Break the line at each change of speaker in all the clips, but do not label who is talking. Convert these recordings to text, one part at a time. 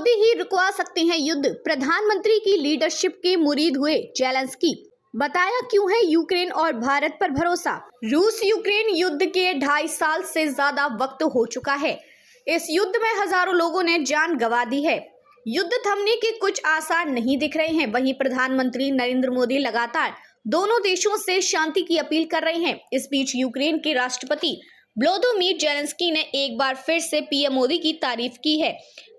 मोदी ही रुकवा सकते हैं युद्ध, प्रधानमंत्री की लीडरशिप के मुरीद हुए जेलेंस्की। बताया क्यों है यूक्रेन और भारत पर भरोसा। रूस यूक्रेन युद्ध के 2.5 साल से ज्यादा वक्त हो चुका है। इस युद्ध में हजारों लोगों ने जान गंवा दी है। युद्ध थमने के कुछ आसार नहीं दिख रहे हैं। वहीं प्रधानमंत्री नरेंद्र मोदी लगातार दोनों देशों से शांति की अपील कर रहे हैं। इस बीच यूक्रेन के राष्ट्रपति व्लादिमीर जेलेंस्की ने एक बार फिर से पीएम मोदी की तारीफ की है।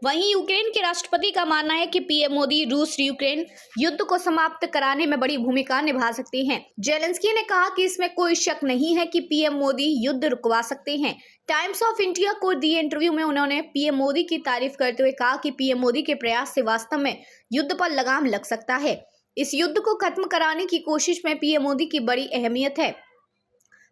वहीं यूक्रेन के राष्ट्रपति का मानना है कि पीएम मोदी रूस यूक्रेन युद्ध को समाप्त कराने में बड़ी भूमिका निभा सकते हैं। जेलेंस्की ने कहा कि इसमें कोई शक नहीं है कि पीएम मोदी युद्ध रुकवा सकते हैं। टाइम्स ऑफ इंडिया को दिए इंटरव्यू में उन्होंने पीएम मोदी की तारीफ करते हुए कहा कि पीएम मोदी के प्रयास से वास्तव में युद्ध पर लगाम लग सकता है। इस युद्ध को खत्म कराने की कोशिश में पीएम मोदी की बड़ी अहमियत है।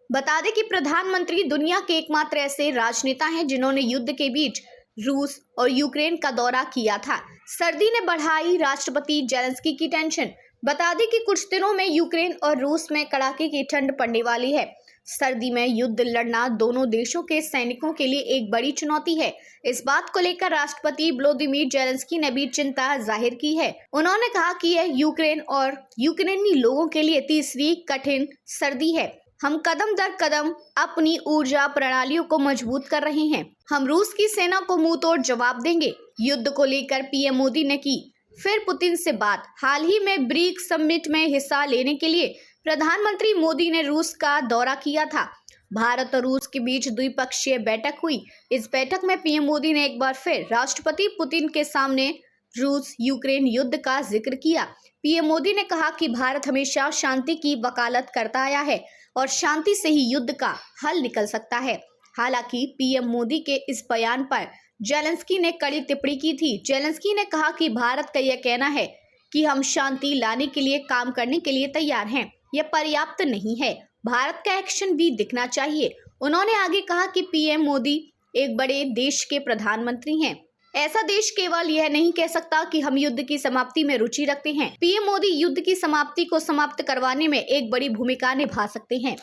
बता दें कि प्रधानमंत्री दुनिया के एकमात्र ऐसे राजनेता हैं जिन्होंने युद्ध के बीच रूस और यूक्रेन का दौरा किया था। सर्दी ने बढ़ाई राष्ट्रपति जेलेंस्की की टेंशन। बता दें कि कुछ दिनों में यूक्रेन और रूस में कड़ाके की ठंड पड़ने वाली है। सर्दी में युद्ध लड़ना दोनों देशों के सैनिकों के लिए एक बड़ी चुनौती है। इस बात को लेकर राष्ट्रपति व्लादिमीर जेलेंस्की ने भी चिंता जाहिर की है। उन्होंने कहा कि यह यूक्रेन और यूक्रेनी लोगों के लिए तीसरी कठिन सर्दी है। हम कदम दर कदम अपनी ऊर्जा प्रणालियों को मजबूत कर रहे हैं। हम रूस की सेना को मुंह तोड़ जवाब देंगे। युद्ध को लेकर पीएम मोदी ने की फिर पुतिन से बात। हाल ही में ब्रिक्स समिट में हिस्सा लेने के लिए प्रधानमंत्री मोदी ने रूस का दौरा किया था। भारत और रूस के बीच द्विपक्षीय बैठक हुई। इस बैठक में पीएम मोदी ने एक बार फिर राष्ट्रपति पुतिन के सामने रूस यूक्रेन युद्ध का जिक्र किया। पीएम मोदी ने कहा कि भारत हमेशा शांति की वकालत करता आया है और शांति से ही युद्ध का हल निकल सकता है। हालांकि पीएम मोदी के इस बयान पर जेलेंस्की ने कड़ी टिप्पणी की थी। जेलेंस्की ने कहा कि भारत का यह कहना है कि हम शांति लाने के लिए काम करने के लिए तैयार हैं, यह पर्याप्त नहीं है। भारत का एक्शन भी दिखना चाहिए। उन्होंने आगे कहा कि पीएम मोदी एक बड़े देश के प्रधानमंत्री हैं। ऐसा देश केवल यह नहीं कह सकता कि हम युद्ध की समाप्ति में रुचि रखते हैं। पीएम मोदी युद्ध की समाप्ति को समाप्त करवाने में एक बड़ी भूमिका निभा सकते हैं।